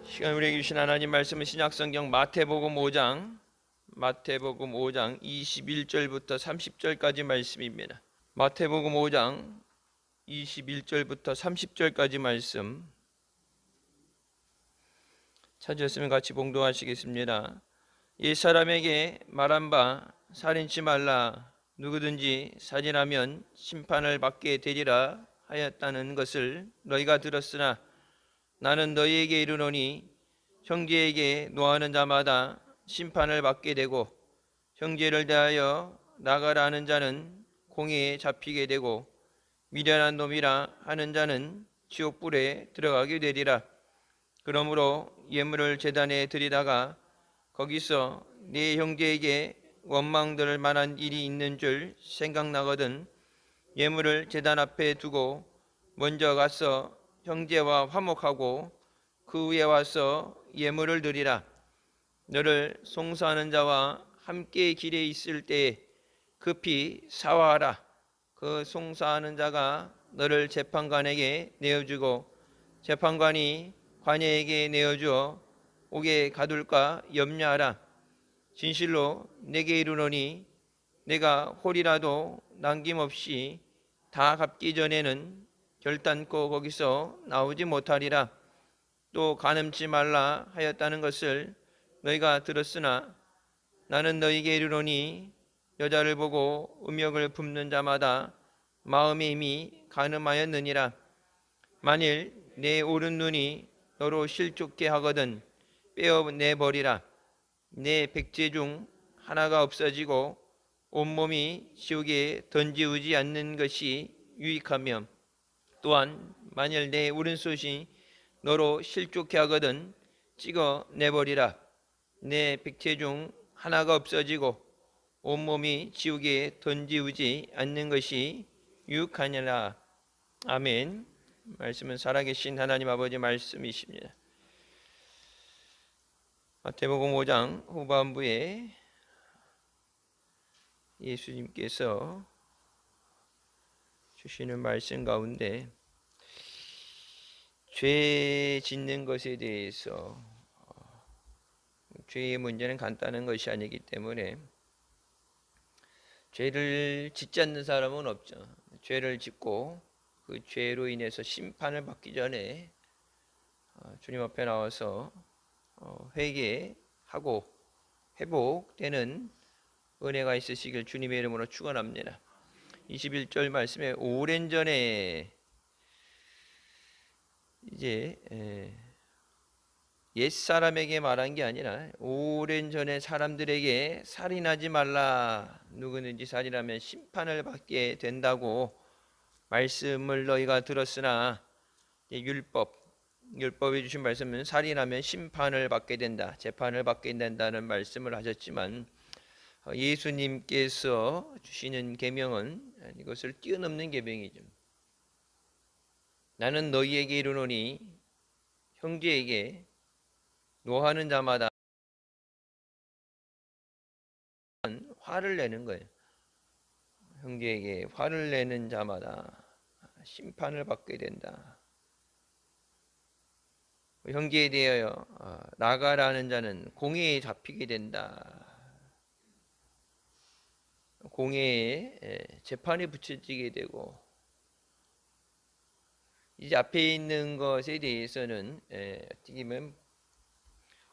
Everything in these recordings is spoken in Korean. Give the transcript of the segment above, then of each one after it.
시간 우리에게 주신 하나님 말씀은 신약성경 마태복음 5장 21절부터 30절까지 말씀입니다. 마태복음 5장 21절부터 30절까지 말씀 찾으셨으면 같이 봉독하시겠습니다. 옛사람에게 말한 바 살인치 말라, 누구든지 살인하면 심판을 받게 되리라 하였다는 것을 너희가 들었으나 나는 너희에게 이르노니 형제에게 노하는 자마다 심판을 받게 되고 형제를 대하여 나가라 하는 자는 공회에 잡히게 되고 미련한 놈이라 하는 자는 지옥불에 들어가게 되리라. 그러므로 예물을 제단에 드리다가 거기서 네 형제에게 원망될 만한 일이 있는 줄 생각나거든 예물을 제단 앞에 두고 먼저 가서 형제와 화목하고 그 후에 와서 예물을 드리라. 너를 송사하는 자와 함께 길에 있을 때에 급히 사화하라. 그 송사하는 자가 너를 재판관에게 내어주고 재판관이 관예에게 내어주어 옥에 가둘까 염려하라. 진실로 내게 이르노니 내가 홀이라도 남김없이 다 갚기 전에는 결단코 거기서 나오지 못하리라. 또 간음치 말라 하였다는 것을 너희가 들었으나 나는 너희에게 이르노니 여자를 보고 음욕을 품는 자마다 마음에 이미 간음하였느니라. 만일 내 오른 눈이 너로 실족게 하거든 빼어내버리라. 내 백제 중 하나가 없어지고 온몸이 지옥에 던지우지 않는 것이 유익하며 또한 만일 내 오른손이 너로 실족해 하거든 찍어 내버리라. 내 백체 중 하나가 없어지고 온몸이 지옥에 던지우지 않는 것이 유익하니라. 아멘. 말씀은 살아계신 하나님 아버지 말씀이십니다. 마태복음 5장 후반부에 예수님께서 주시는 말씀 가운데 죄 짓는 것에 대해서 죄의 문제는 간단한 것이 아니기 때문에 죄를 짓지 않는 사람은 없죠. 죄를 짓고 그 죄로 인해서 심판을 받기 전에 주님 앞에 나와서 회개하고 회복되는 은혜가 있으시길 주님의 이름으로 축원합니다. 21절 말씀에 오랜 전에 이제 옛사람에게 말한 게 아니라 오랜 전에 사람들에게 살인하지 말라, 누구든지 살인하면 심판을 받게 된다고 말씀을 너희가 들었으나 율법에 주신 말씀은 살인하면 심판을 받게 된다, 재판을 받게 된다는 말씀을 하셨지만 예수님께서 주시는 계명은 이것을 뛰어넘는 계명이죠. 나는 너희에게 이르노니 형제에게 노하는 자마다 화를 내는 거예요. 형제에게 화를 내는 자마다 심판을 받게 된다. 형제에 대하여 나가라는 자는 공회에 잡히게 된다. 공회에 재판에 붙여지게 되고, 이제 앞에 있는 것에 대해서는 어떻게 보면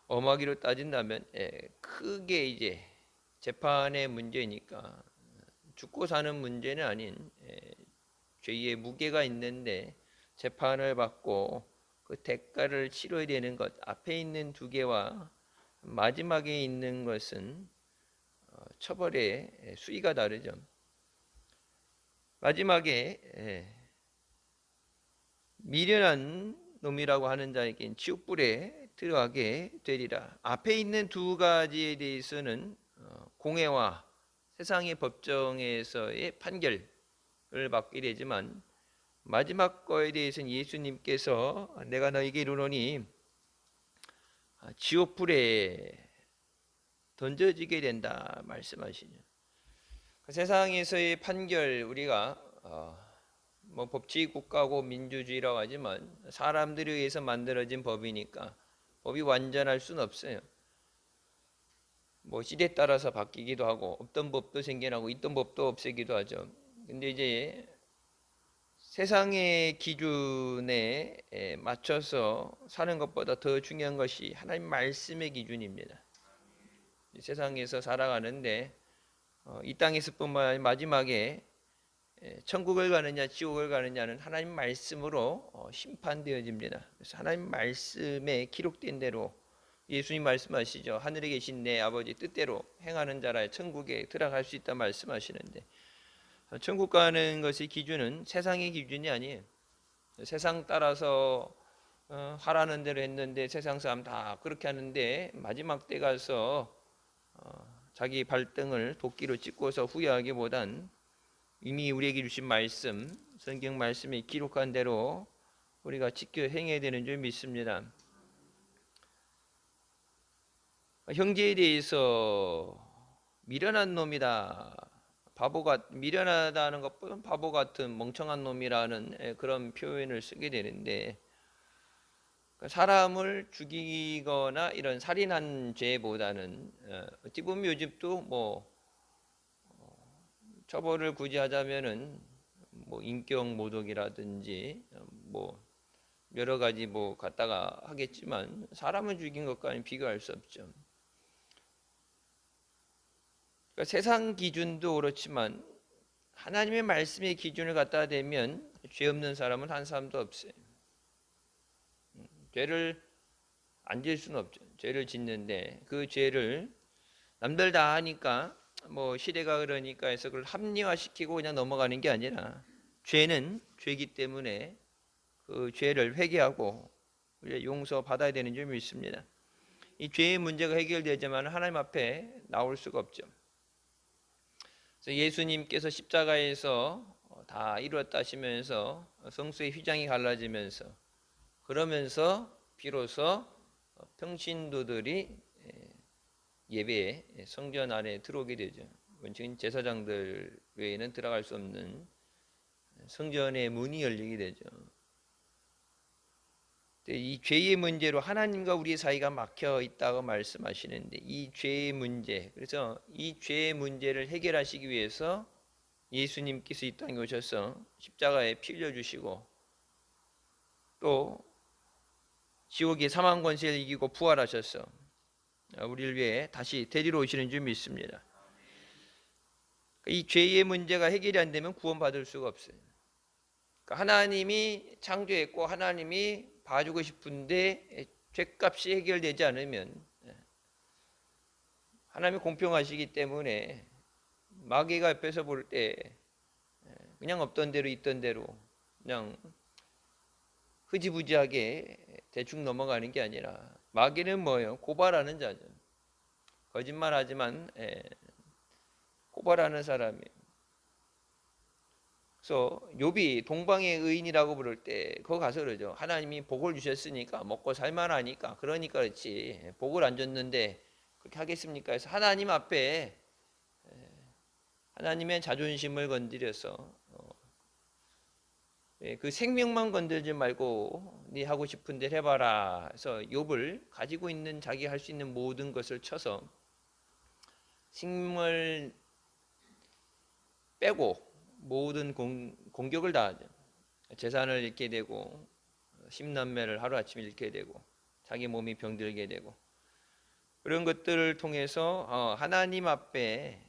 엄하기로 따진다면 크게 이제 재판의 문제니까 죽고 사는 문제는 아닌 죄의 무게가 있는데 재판을 받고 그 대가를 치러야 되는 것, 앞에 있는 두 개와 마지막에 있는 것은 처벌의 수위가 다르죠. 마지막에 미련한 놈이라고 하는 자에겐 지옥불에 들어가게 되리라. 앞에 있는 두 가지에 대해서는 공회와 세상의 법정에서의 판결을 받게 되지만 마지막 거에 대해서는 예수님께서 내가 너에게 이르노니 지옥불에 던져지게 된다 말씀하시죠. 세상에서의 판결, 우리가 법치 국가고 민주주의라고 하지만 사람들에 의해서 만들어진 법이니까 법이 완전할 수는 없어요. 뭐 시대에 따라서 바뀌기도 하고 없던 법도 생겨나고 있던 법도 없애기도 하죠. 근데 이제 세상의 기준에 맞춰서 사는 것보다 더 중요한 것이 하나님 말씀의 기준입니다. 세상에서 살아가는데 이 땅에서뿐만 아니라 마지막에 천국을 가느냐 지옥을 가느냐는 하나님 말씀으로 심판되어집니다. 그래서 하나님 말씀에 기록된 대로 예수님 말씀하시죠. 하늘에 계신 내 아버지 뜻대로 행하는 자라 천국에 들어갈 수 있다 말씀하시는데, 천국 가는 것의 기준은 세상의 기준이 아니에요. 세상 따라서 하라는 대로 했는데 세상 사람 다 그렇게 하는데 마지막 때 가서 자기 발등을 도끼로 찍고서 후회하기보단 이미 우리에게 주신 말씀, 성경 말씀에 기록한 대로 우리가 지켜 행해야 되는 줄 믿습니다. 형제에 대해서 미련한 놈이다, 미련하다는 것보다 바보 같은 멍청한 놈이라는 그런 표현을 쓰게 되는데, 사람을 죽이거나 이런 살인한 죄보다는 어찌 보면 요즘도 뭐 처벌을 굳이 하자면은 뭐 인격 모독이라든지 뭐 여러 가지 뭐 갖다가 하겠지만 사람을 죽인 것과는 비교할 수 없죠. 그러니까 세상 기준도 그렇지만 하나님의 말씀의 기준을 갖다 대면 죄 없는 사람은 한 사람도 없어요. 죄를 안 지을 수는 없죠. 죄를 짓는데 그 죄를 남들 다 하니까 뭐 시대가 그러니까 해서 그걸 합리화시키고 그냥 넘어가는 게 아니라 죄는 죄이기 때문에 그 죄를 회개하고 용서받아야 되는 줄 믿습니다. 이 죄의 문제가 해결되지만 하나님 앞에 나올 수가 없죠. 그래서 예수님께서 십자가에서 다 이루었다 하시면서 성수의 휘장이 갈라지면서 그러면서 비로소 평신도들이 예배에 성전 안에 들어오게 되죠. 원칙은 제사장들 외에는 들어갈 수 없는 성전의 문이 열리게 되죠. 이 죄의 문제로 하나님과 우리의 사이가 막혀 있다고 말씀하시는데, 이 죄의 문제, 그래서 이 죄의 문제를 해결하시기 위해서 예수님께서 이 땅에 오셔서 십자가에 피 흘려주시고 또 지옥의 사망 권세를 이기고 부활하셔서 우리를 위해 다시 데리러 오시는 줄 믿습니다. 이 죄의 문제가 해결이 안 되면 구원받을 수가 없어요. 하나님이 창조했고 하나님이 봐주고 싶은데 죄값이 해결되지 않으면, 하나님이 공평하시기 때문에 마귀가 옆에서 볼 때 그냥 없던 대로 있던 대로 그냥 흐지부지하게 대충 넘어가는 게 아니라, 마귀는 뭐예요? 고발하는 자죠. 거짓말하지만 고발하는 사람이에요. 그래서 욥이 동방의 의인이라고 부를 때 그거 가서 그러죠. 하나님이 복을 주셨으니까 먹고 살만하니까 그러니까 그렇지 복을 안 줬는데 그렇게 하겠습니까? 해서 하나님 앞에 하나님의 자존심을 건드려서 그 생명만 건들지 말고 네 하고 싶은 대로 해봐라 해서 욥을 가지고 있는 자기 할 수 있는 모든 것을 쳐서 생명을 빼고 모든 공격을 다 하죠. 재산을 잃게 되고 10남매를 하루아침에 잃게 되고 자기 몸이 병들게 되고 그런 것들을 통해서 하나님 앞에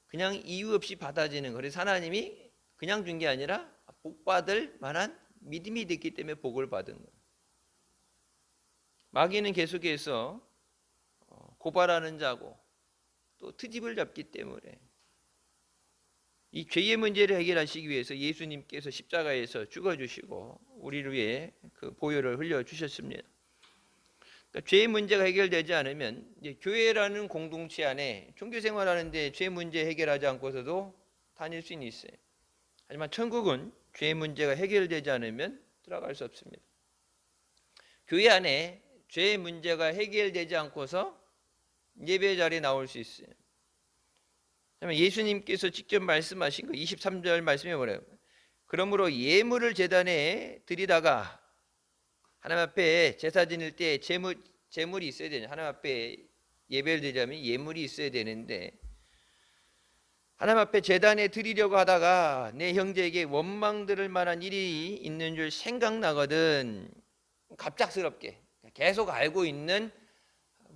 그냥 이유 없이 받아지는, 그래서 하나님이 그냥 준 게 아니라 복받을 만한 믿음이 됐기 때문에 복을 받은 거예요. 마귀는 계속해서 고발하는 자고 또 트집을 잡기 때문에 이 죄의 문제를 해결하시기 위해서 예수님께서 십자가에서 죽어주시고 우리를 위해 그 보혈을 흘려주셨습니다. 그러니까 죄의 문제가 해결되지 않으면 이제 교회라는 공동체 안에 종교생활하는데 죄 문제 해결하지 않고서도 다닐 수는 있어요. 하지만 천국은 죄의 문제가 해결되지 않으면 들어갈 수 없습니다. 교회 안에 죄의 문제가 해결되지 않고서 예배 자리에 나올 수 있어요. 예수님께서 직접 말씀하신 거 23절 말씀에 뭐래요? 그러므로 예물을 제단에 드리다가 하나님 앞에 제사 지낼 때 제물이 있어야 되냐. 하나님 앞에 예배를 드리려면 예물이 있어야 되는데, 하나님 앞에 제단에 드리려고 하다가 내 형제에게 원망 들을 만한 일이 있는 줄 생각나거든. 갑작스럽게 계속 알고 있는,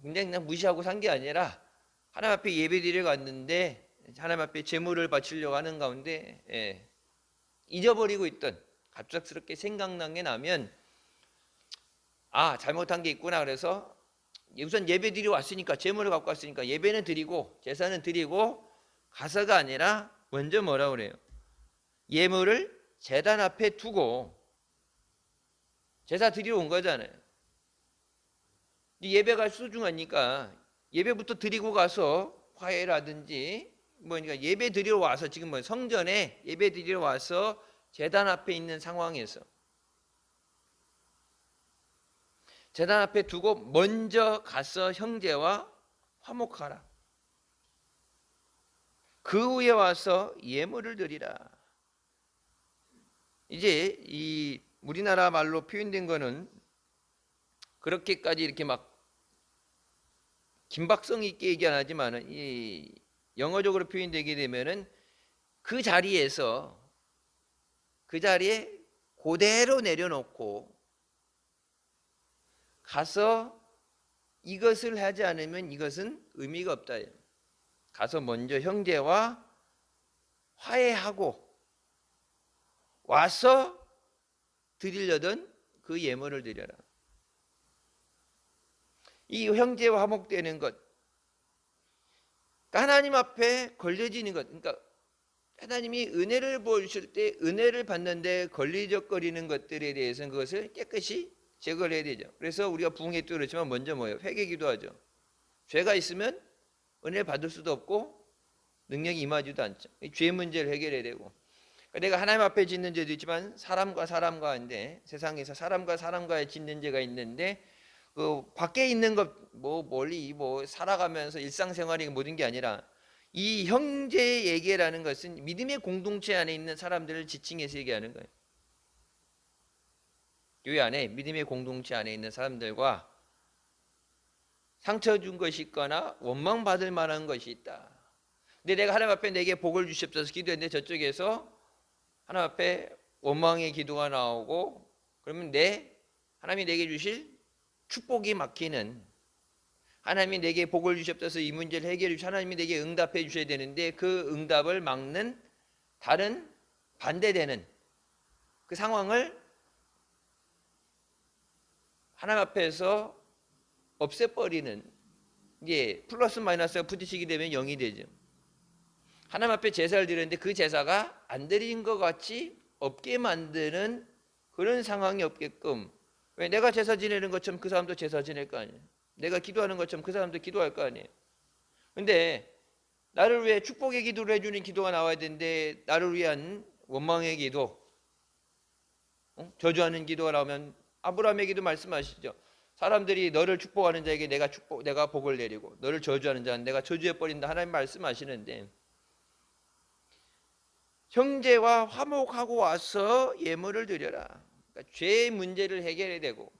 그냥 무시하고 산 게 아니라 하나님 앞에 예배 드리러 갔는데 하나님 앞에 제물을 바치려고 하는 가운데 잊어버리고 있던, 갑작스럽게 생각난 게 나면 잘못한 게 있구나. 그래서 우선 예배 드리러 왔으니까, 제물을 갖고 왔으니까 예배는 드리고 제사는 드리고 가서가 아니라 먼저 뭐라 그래요? 예물을 제단 앞에 두고 제사 드리러 온 거잖아요. 예배가 소중하니까 예배부터 드리고 가서 화해라든지 그러니까 예배 드리러 와서, 지금 성전에 예배 드리러 와서 제단 앞에 있는 상황에서 제단 앞에 두고 먼저 가서 형제와 화목하라. 그 후에 와서 예물을 드리라. 이제 이 우리나라 말로 표현된 거는 그렇게까지 이렇게 막 긴박성 있게 얘기 안 하지만은, 이 영어적으로 표현되게 되면은 그 자리에 그대로 내려놓고 가서 이것을 하지 않으면 이것은 의미가 없다. 가서 먼저 형제와 화해하고 와서 드리려던 그 예물을 드려라. 이 형제와 화목되는 것, 하나님 앞에 걸려지는 것, 그러니까 하나님이 은혜를 보여주실 때 은혜를 받는데 걸리적거리는 것들에 대해서는 그것을 깨끗이 제거를 해야 되죠. 그래서 우리가 부흥회 때 그렇지만 먼저 뭐예요? 회개 기도하죠. 죄가 있으면 은혜를 받을 수도 없고 능력이 임하지도 않죠. 죄 문제를 해결해야 되고, 그러니까 내가 하나님 앞에 짓는 죄도 있지만 사람과 사람과인데, 세상에서 사람과 사람과의 짓는 죄가 있는데, 그 밖에 있는 것 멀리 살아가면서 일상생활이 모든 게 아니라 이 형제에게라는 것은 믿음의 공동체 안에 있는 사람들을 지칭해서 얘기하는 거예요. 교회 안에 믿음의 공동체 안에 있는 사람들과 상처 준 것이 있거나 원망받을 만한 것이 있다. 근데 내가 하나님 앞에 내게 복을 주시옵소서 기도했는데 저쪽에서 하나님 앞에 원망의 기도가 나오고, 그러면 하나님이 내게 주실 축복이 막히는, 하나님이 내게 복을 주시옵소서 이 문제를 해결해 주시고 하나님이 내게 응답해 주셔야 되는데 그 응답을 막는 다른 반대되는 그 상황을 하나님 앞에서 없애버리는, 플러스 마이너스가 부딪히게 되면 0이 되죠. 하나님 앞에 제사를 드렸는데 그 제사가 안 드린 것 같이 없게 만드는 그런 상황이 없게끔, 왜 내가 제사 지내는 것처럼 그 사람도 제사 지낼 거 아니에요. 내가 기도하는 것처럼 그 사람도 기도할 거 아니에요. 근데 나를 위해 축복의 기도를 해주는 기도가 나와야 되는데 나를 위한 원망의 기도, 저주하는 기도가 나오면 아브라함에게도 말씀하시죠. 사람들이 너를 축복하는 자에게 내가 복을 내리고 너를 저주하는 자는 내가 저주해 버린다. 하나님 말씀하시는데, 형제와 화목하고 와서 예물을 드려라. 그러니까 죄의 문제를 해결해야 되고,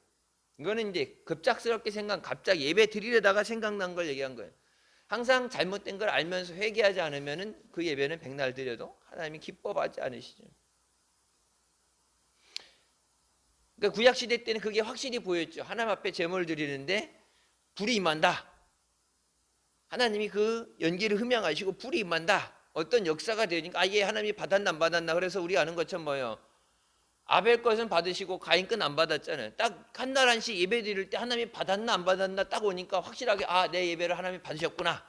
이거는 이제 급작스럽게 갑자기 예배 드리려다가 생각난 걸 얘기한 거예요. 항상 잘못된 걸 알면서 회개하지 않으면 그 예배는 백날 드려도 하나님이 기뻐하지 않으시죠. 그러니까 구약 시대 때는 그게 확실히 보였죠. 하나님 앞에 제물을 드리는데 불이 임한다. 하나님이 그 연기를 흠양하시고 불이 임한다. 어떤 역사가 되니까 하나님이 받았나 안 받았나. 그래서 우리가 아는 것처럼 뭐예요? 아벨 것은 받으시고 가인 건 안 받았잖아요. 딱 한 날 한씩 예배 드릴 때 하나님이 받았나 안 받았나 딱 오니까 확실하게 내 예배를 하나님이 받으셨구나.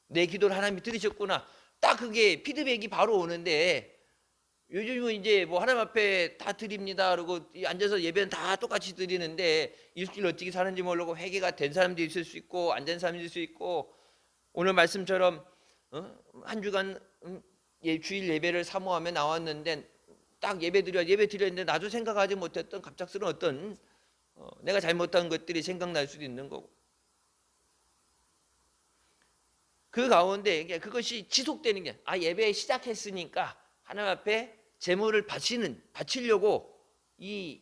내 기도를 하나님이 들으셨구나. 딱 그게 피드백이 바로 오는데, 요즘은 이제 하나님 앞에 다 드립니다. 그러고 앉아서 예배는 다 똑같이 드리는데 일주일 어떻게 사는지 모르고 회개가 된 사람도 있을 수 있고 안 된 사람도 있을 수 있고, 오늘 말씀처럼 한 주간 주일 예배를 사모하며 나왔는데 딱 예배 드렸는데 나도 생각하지 못했던 갑작스러운 어떤 내가 잘못한 것들이 생각날 수도 있는 거고, 그 가운데 그것이 지속되는 게 예배 시작했으니까 하나님 앞에 제물을 바치려고 이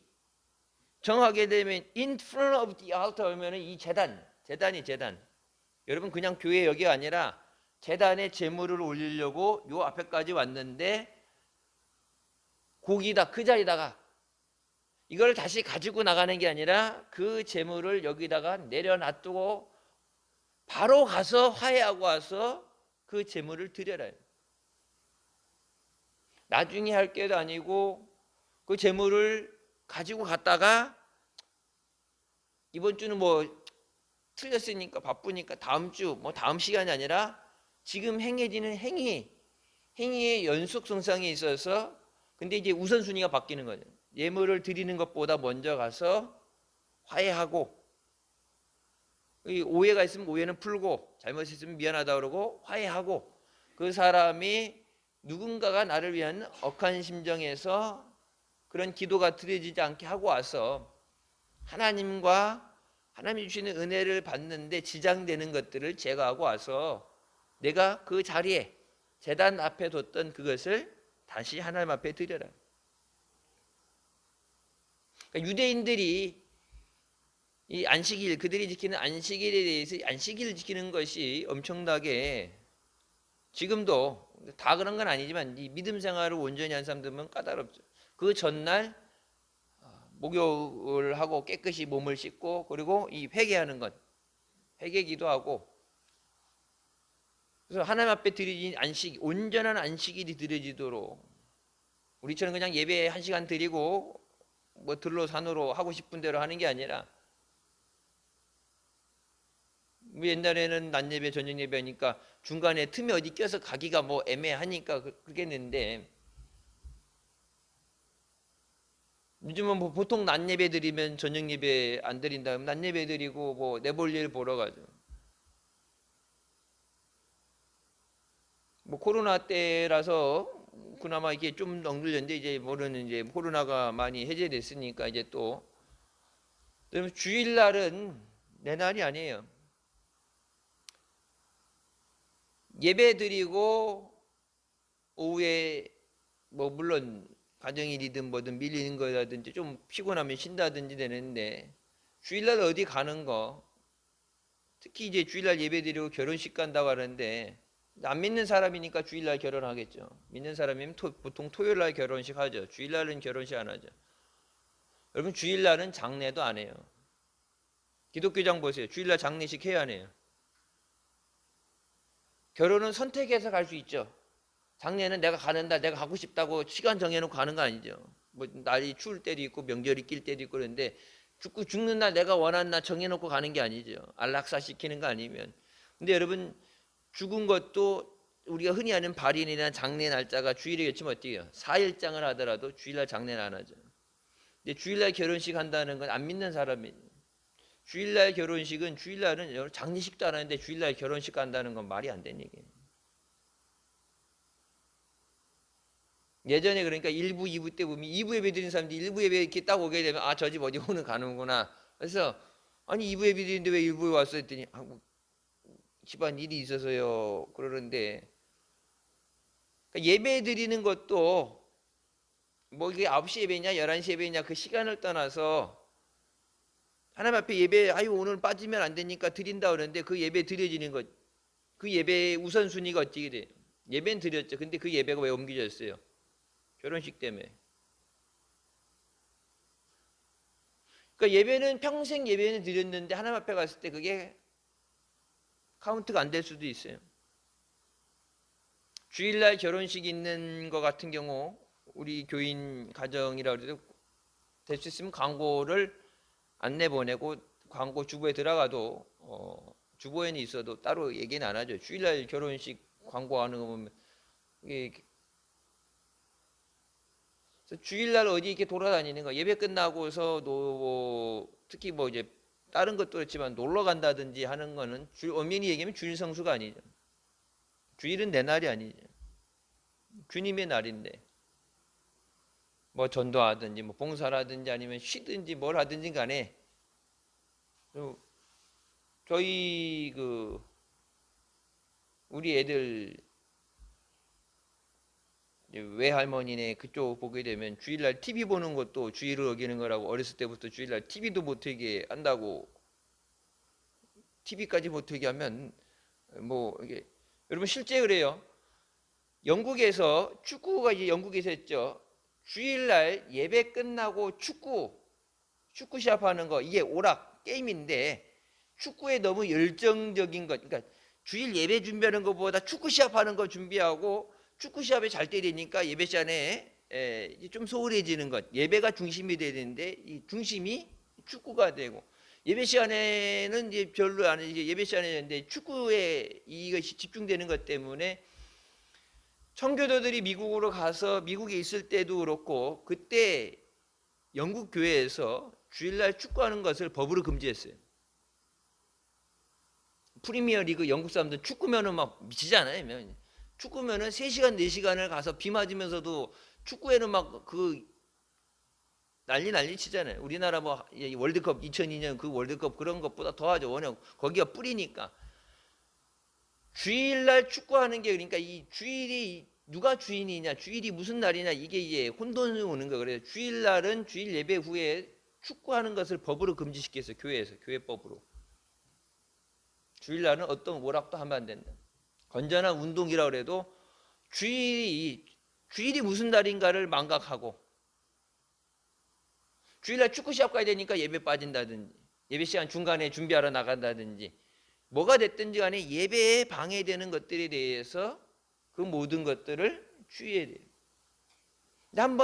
정하게 되면 in front of the altar 하면은 이 재단이 재단. 여러분 그냥 교회 여기가 아니라 재단에 제물을 올리려고 요 앞에까지 왔는데 고기다 그 자리다가 이걸 다시 가지고 나가는 게 아니라 그 제물을 여기다가 내려놔두고 바로 가서 화해하고 와서 그 제물을 드려라. 나중에 할 게도 아니고 그 제물을 가지고 갔다가 이번 주는 뭐 틀렸으니까 바쁘니까 다음 주 뭐 다음 시간이 아니라 지금 행해지는 행위의 연속성상에 있어서 근데 이제 우선순위가 바뀌는 거죠. 예물을 드리는 것보다 먼저 가서 화해하고 오해가 있으면 오해는 풀고 잘못했으면 미안하다 그러고 화해하고 그 사람이 누군가가 나를 위한 억한 심정에서 그런 기도가 드려지지 않게 하고 와서 하나님이 주시는 은혜를 받는데 지장되는 것들을 제거하고 와서 내가 그 자리에 제단 앞에 뒀던 그것을 다시 하나님 앞에 드려라. 그러니까 유대인들이 이 안식일 그들이 지키는 안식일에 대해서 안식일을 지키는 것이 엄청나게 지금도 다 그런 건 아니지만 이 믿음 생활을 온전히 한 사람들은 까다롭죠. 그 전날 목욕을 하고 깨끗이 몸을 씻고 그리고 이 회개하는 것 회개 기도하고 그래서 하나님 앞에 드리진 안식 온전한 안식일이 드려지도록 우리처럼 그냥 예배 1시간 드리고 뭐 들로 산으로 하고 싶은 대로 하는 게 아니라 옛날에는 낮 예배 저녁 예배 하니까 중간에 틈에 어디 껴서 가기가 뭐 애매하니까 그러겠는데 요즘은 뭐 보통 낮 예배 드리면 저녁 예배 안 드린다 그러면 낮 예배 드리고 뭐 내볼 일 보러 가죠. 뭐 코로나 때라서 그나마 이게 좀 엉들렸는데 이제 모르는 이제 코로나가 많이 해제됐으니까 이제 또 주일날은 내 날이 아니에요. 예배 드리고 오후에 뭐 물론 가정일이든 뭐든 밀리는 거라든지 좀 피곤하면 쉰다든지 되는데 주일날 어디 가는 거 특히 이제 주일날 예배 드리고 결혼식 간다고 하는데 안 믿는 사람이니까 주일날 결혼하겠죠. 믿는 사람이면 보통 토요일날 결혼식 하죠. 주일날은 결혼식 안 하죠. 여러분 주일날은 장례도 안 해요. 기독교장 보세요. 주일날 장례식 해야 안 해요. 결혼은 선택해서 갈 수 있죠. 장례는 내가 가는 날 내가 가고 싶다고 시간 정해놓고 가는 거 아니죠. 뭐 날이 추울 때도 있고 명절이 낄 때도 있고 그런데 죽는 날 내가 원하는 날 정해놓고 가는 게 아니죠. 안락사 시키는 거 아니면. 근데 여러분 죽은 것도 우리가 흔히 아는 발인이나 장례 날짜가 주일에 겹치면 어떻게 해요? 4일장을 하더라도 주일날 장례는 안 하죠. 근데 주일날 결혼식 한다는 건 안 믿는 사람이 주일날 결혼식은 주일날은 장례식도 안 하는데 주일날 결혼식 간다는 건 말이 안 되는 얘기예요. 예전에 그러니까 1부, 2부 때 보면 2부 예배 드리는 사람들이 1부 예배 이렇게 딱 오게 되면 아 저 집 어디 오늘 가는구나. 그래서 아니 2부 예배 드리는데 왜 1부에 왔어 했더니 뭐 집안 일이 있어서요 그러는데 그러니까 예배 드리는 것도 뭐 이게 9시 예배냐 11시 예배냐 그 시간을 떠나서 하나님 앞에 예배 아유 오늘 빠지면 안 되니까 드린다 그러는데 그 예배 드려지는 것 그 예배의 우선순위가 어떻게 돼요? 예배는 드렸죠. 근데 그 예배가 왜 옮겨졌어요? 결혼식 때문에. 그러니까 예배는 평생 예배는 드렸는데 하나님 앞에 갔을 때 그게 카운트가 안 될 수도 있어요. 주일날 결혼식 있는 것 같은 경우 우리 교인 가정이라 그래도 될 수 있으면 광고를 안 내보내고 광고 주보에 들어가도 주보에는 있어도 따로 얘기는 안 하죠. 주일날 결혼식 광고하는 거 보면 이게 주일날 어디 이렇게 돌아다니는 거 예배 끝나고서도 뭐 특히 뭐 이제 다른 것도 그렇지만 놀러 간다든지 하는 거는 엄연히 얘기하면 주일 성수가 아니죠. 주일은 내 날이 아니죠. 주님의 날인데 뭐 전도하든지 뭐 봉사라든지 아니면 쉬든지 뭘 하든지 간에 저희 우리 애들 외할머니네 그쪽 보게 되면 주일날 TV 보는 것도 주의를 어기는 거라고, 어렸을 때부터 주일날 TV도 못 틀게 한다고. TV까지 못 틀게 하면 뭐 이게, 여러분 실제 그래요. 영국에서 축구가 이제 영국에서 했죠. 주일날 예배 끝나고 축구 시합하는 거, 이게 오락 게임인데 축구에 너무 열정적인 것, 그러니까 주일 예배 준비하는 것보다 축구 시합하는 거 준비하고 축구 시합에 잘 때리니까 예배 시간에 좀 소홀해지는 것, 예배가 중심이 돼야 되는데 이 중심이 축구가 되고, 예배 시간에는 이제 별로 안, 이제 예배 시간에 축구에 이것이 집중되는 것 때문에 청교도들이 미국으로 가서 미국에 있을 때도 그렇고 그때 영국 교회에서 주일날 축구하는 것을 법으로 금지했어요. 프리미어 리그 영국 사람들 축구면은 막 미치잖아요. 축구면은 3시간 4시간을 가서 비 맞으면서도 축구에는 막 그 난리 치잖아요. 우리나라 뭐 월드컵 2002년 그 월드컵 그런 것보다 더하죠. 워낙 거기가 뿌리니까. 주일날 축구하는 게, 그러니까 이 주일이 누가 주인이냐, 주일이 무슨 날이냐, 이게 이제 혼돈이 오는 거예요. 그래서 주일날은 주일 예배 후에 축구하는 것을 법으로 금지시켰어요. 교회에서, 교회법으로. 주일날은 어떤 오락도 하면 안 된다. 건전한 운동이라고 해도 주일이 무슨 날인가를 망각하고, 주일날 축구 시합 가야 되니까 예배 빠진다든지, 예배 시간 중간에 준비하러 나간다든지, 뭐가 됐든지 간에 예배에 방해되는 것들에 대해서 그 모든 것들을 주의해야 돼요. 한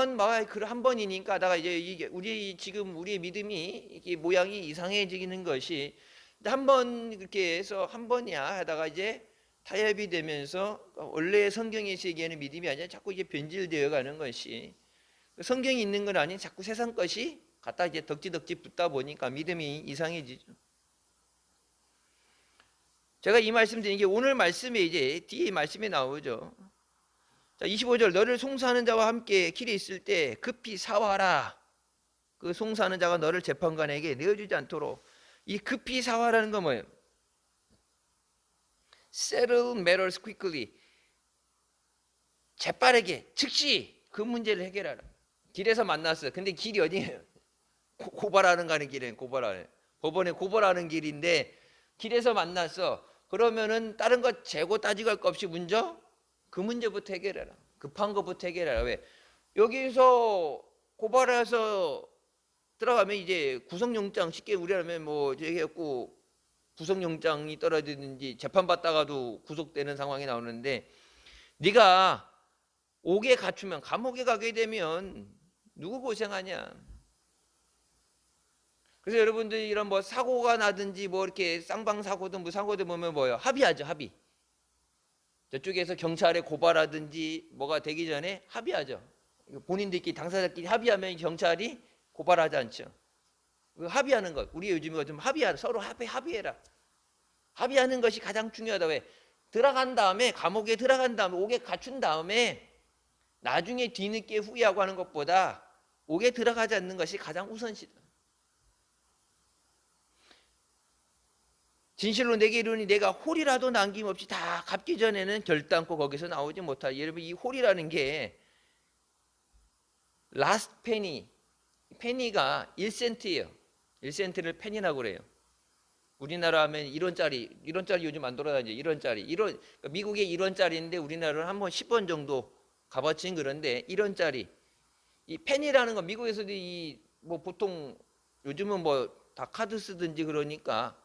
번이니까 다가 이제 이게 우리의 믿음이 이게 모양이 이상해지는 것이, 한 번 그렇게 해서 한 번이야 하다가 이제 타협이 되면서 원래 성경에서 얘기하는 믿음이 아니라 자꾸 이제 변질되어 가는 것이, 성경이 있는 건 아닌 자꾸 세상 것이 갖다 이제 덕지덕지 붙다 보니까 믿음이 이상해지죠. 제가 이 말씀 드린 게 오늘 말씀에 이제 뒤에 말씀에 나오죠. 자, 25절, 너를 송사하는 자와 함께 길에 있을 때 급히 사와라. 그 송사하는 자가 너를 재판관에게 내어주지 않도록. 이 급히 사와라는 건 뭐예요? Settle matters quickly. 재빠르게 즉시 그 문제를 해결하라. 길에서 만났어요. 근데 길이 어디예요? 고발하는 가는 길이에요. 법원에 고발하는 길인데 길에서 만났어. 그러면은 다른 거 재고 따지고 할 거 없이 먼저 그 문제부터 해결해라. 급한 것부터 해결해라. 왜? 여기서 고발해서 들어가면 이제 구속영장, 쉽게 우리라면 뭐 얘기했고 구속영장이 떨어지든지 재판받다가도 구속되는 상황이 나오는데, 네가 옥에 갇히면, 감옥에 가게 되면 누구 고생하냐? 그래서 여러분들이 이런 뭐 사고가 나든지 뭐 이렇게 쌍방사고든 뭐 사고든 보면 뭐예요? 합의하죠, 합의. 저쪽에서 경찰에 고발하든지 뭐가 되기 전에 합의하죠. 본인들끼리, 당사자끼리 합의하면 경찰이 고발하지 않죠. 그 합의하는 것, 우리 요즘에 좀 합의하라, 서로 합의해라. 합의하는 것이 가장 중요하다. 왜? 들어간 다음에, 감옥에 들어간 다음에, 옥에 갇힌 다음에 나중에 뒤늦게 후회하고 하는 것보다 옥에 들어가지 않는 것이 가장 우선시다. 진실로 내게 이르니 내가 홀이라도 남김없이 다 갚기 전에는 결단코 거기서 나오지 못하리. 여러분, 이 홀이라는 게 라스트 페니, 페니가 1센트예요. 1센트를 페니라고 그래요. 우리나라 하면 1원짜리 요즘 안 돌아다니죠. 1원짜리. 그러니까 미국의 1원짜리인데 우리나라는 한 번 10원 정도 값어치는, 그런데 1원짜리. 이 페니라는 건 미국에서도 뭐 보통 요즘은 뭐 다 카드 쓰든지 그러니까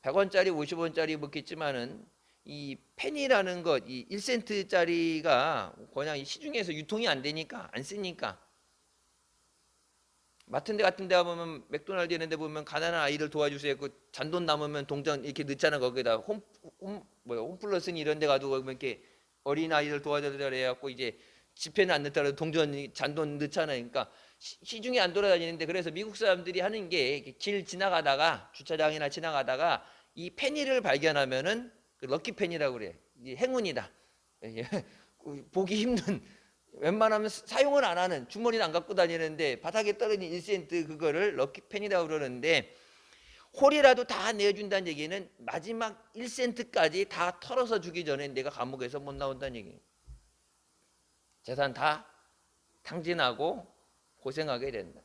100원짜리, 50원짜리 먹겠지만은 이 페니라는 것, 이 1센트짜리가 그냥 시중에서 유통이 안 되니까, 안 쓰니까. 마트 같은 데 가보면, 맥도날드 이런 데 보면 가난한 아이들 도와주세요. 그 잔돈 남으면 동전 이렇게 넣잖아. 거기다 홈플러스니 이런 데 가도 이렇게 어린 아이들 도와주라 해갖고 이제 지폐는 안 넣더라도 동전, 잔돈 넣잖아요. 그러니까 시중에 안 돌아다니는데, 그래서 미국 사람들이 하는 게 길 지나가다가, 주차장이나 지나가다가 이 페니를 발견하면은 그 럭키 페니라고 그래. 이게 행운이다. 보기 힘든, 웬만하면 사용을 안 하는, 주머니는 안 갖고 다니는데 바닥에 떨어진 1센트, 그거를 럭키 페니라고 그러는데, 홀이라도 다 내어준다는 얘기는 마지막 1센트까지 다 털어서 주기 전에 내가 감옥에서 못 나온다는 얘기예요. 재산 다 탕진하고 고생하게 된다.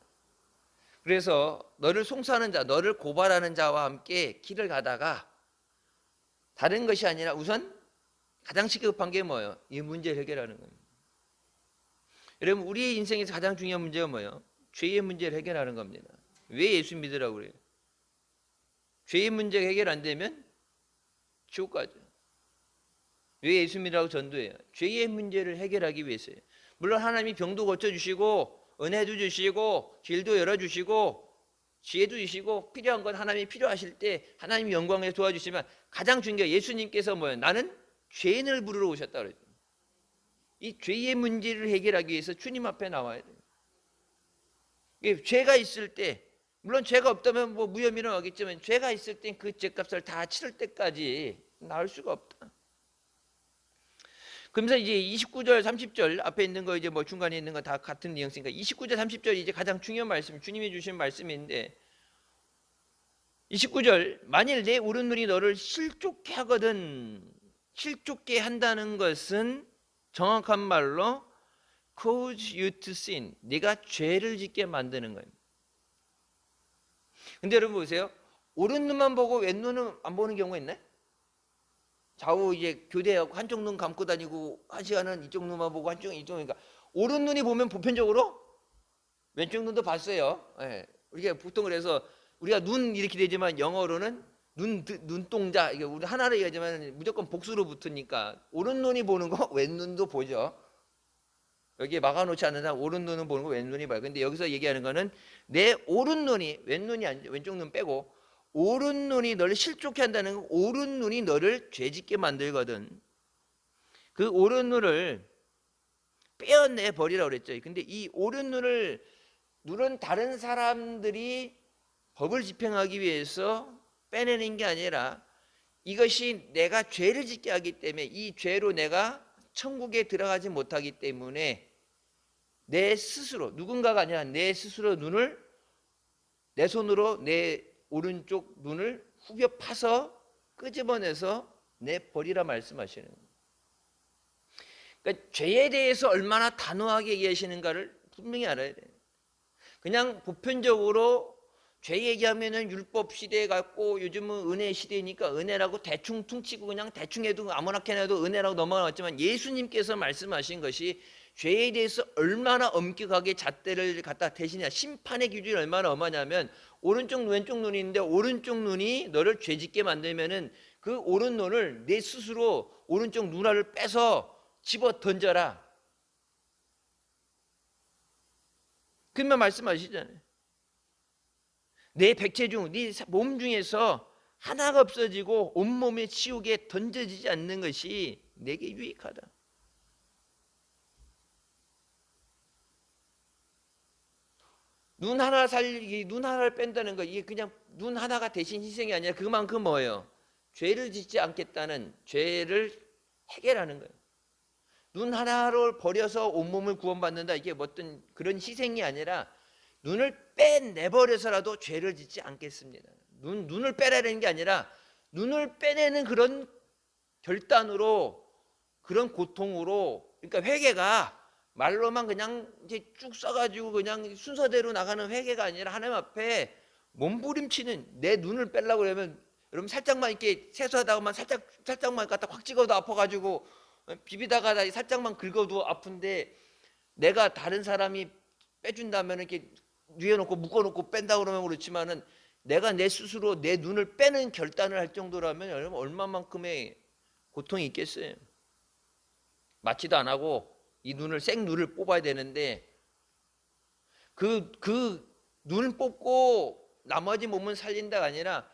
그래서 너를 송사하는 자, 너를 고발하는 자와 함께 길을 가다가 다른 것이 아니라 우선 가장 시급한 게 뭐예요? 이 문제를 해결하는 겁니다. 여러분, 우리의 인생에서 가장 중요한 문제가 뭐예요? 죄의 문제를 해결하는 겁니다. 왜 예수 믿으라고 그래요? 죄의 문제가 해결 안 되면 지옥 가죠. 왜 예수 믿으라고 전도해요? 죄의 문제를 해결하기 위해서예요. 물론 하나님이 병도 고쳐주시고 은혜도 주시고 길도 열어주시고 지혜도 주시고 필요한 건 하나님이 필요하실 때 하나님이 영광에 도와주시면 가장 중요한 게 예수님께서 뭐예요? 나는 죄인을 부르러 오셨다 그러죠. 이 죄의 문제를 해결하기 위해서 주님 앞에 나와야 돼요. 죄가 있을 때, 물론 죄가 없다면 뭐 무혐의 일어나겠지만 죄가 있을 땐 그 죄값을 다 치를 때까지 나올 수가 없다. 그러면서 이제 29절, 30절 앞에 있는 거 이제 뭐 중간에 있는 거 다 같은 내용이니까 29절, 30절이 이제 가장 중요한 말씀, 주님이 주신 말씀인데 29절, 만일 내 오른 눈이 너를 실족케 하거든, 실족케 한다는 것은 정확한 말로 cause you to sin, 네가 죄를 짓게 만드는 거예요. 근데 여러분 보세요. 오른 눈만 보고 왼 눈은 안 보는 경우가 있나요? 좌우 이제 교대하고 한쪽 눈 감고 다니고 한 시간은 이쪽 눈만 보고 한쪽은 이쪽 눈이니까 오른 눈이 보면 보편적으로 왼쪽 눈도 봤어요. 예. 우리가 보통 그래서 우리가 눈 이렇게 되지만 영어로는 눈동자, 이게 우리 하나로 얘기하지만 무조건 복수로 붙으니까 오른 눈이 보는 거 왼 눈도 보죠. 여기에 막아놓지 않는 한 오른 눈은 보는 거 왼 눈이 봐요. 근데 여기서 얘기하는 거는 내 오른 눈이, 왼 눈이 아니죠. 왼쪽 눈 빼고 오른 눈이 너를 실족케 한다는 건 오른 눈이 너를 죄짓게 만들거든. 그 오른 눈을 빼어내 버리라고 그랬죠. 근데 이 오른 눈은 다른 사람들이 법을 집행하기 위해서 빼내는 게 아니라 이것이 내가 죄를 짓게 하기 때문에 이 죄로 내가 천국에 들어가지 못하기 때문에 내 스스로, 누군가가 아니라 내 스스로 눈을 내 손으로 내 오른쪽 눈을 후벼 파서 끄집어내서 내버리라 말씀하시는 거예요. 그러니까 죄에 대해서 얼마나 단호하게 얘기하시는가를 분명히 알아야 돼요. 그냥 보편적으로 죄 얘기하면은 율법 시대 같고 요즘은 은혜 시대니까 은혜라고 대충 퉁치고 그냥 대충 해도 아무나 해도 은혜라고 넘어갔지만 예수님께서 말씀하신 것이 죄에 대해서 얼마나 엄격하게 잣대를 갖다 대시냐, 심판의 기준이 얼마나 엄하냐면 오른쪽 왼쪽 눈이 있는데 오른쪽 눈이 너를 죄짓게 만들면은 그 오른 눈을 내 스스로 오른쪽 눈알을 빼서 집어 던져라. 그러면 말씀하시잖아요. 내 백체 중, 네 몸 중에서 하나가 없어지고 온몸의 지옥에 던져지지 않는 것이 내게 유익하다. 눈 하나 살리기, 눈 하나를 뺀다는 거, 이게 그냥 눈 하나가 대신 희생이 아니라 그만큼 뭐예요? 죄를 짓지 않겠다는, 죄를 해결하는 거예요. 눈 하나를 버려서 온몸을 구원받는다, 이게 어떤 그런 희생이 아니라 눈을 빼내버려서라도 죄를 짓지 않겠습니다. 눈을 빼라는 게 아니라 눈을 빼내는 그런 결단으로, 그런 고통으로, 그러니까 회개가 말로만 그냥 이제 쭉 써가지고 그냥 순서대로 나가는 회개가 아니라 하나님 앞에 몸부림치는, 내 눈을 빼려고 그러면 여러분 살짝만 이렇게 세수하다가만 살짝만 갖다 확 찍어도 아파가지고 비비다가 살짝만 긁어도 아픈데 내가 다른 사람이 빼준다면 이렇게 뉘어놓고 묶어놓고 뺀다 그러면 그렇지만은 내가 내 스스로 내 눈을 빼는 결단을 할 정도라면 여러분 얼마만큼의 고통이 있겠어요. 마취도 안 하고 이 눈을 생눈을 뽑아야 되는데 그 눈을 뽑고 나머지 몸은 살린다가 아니라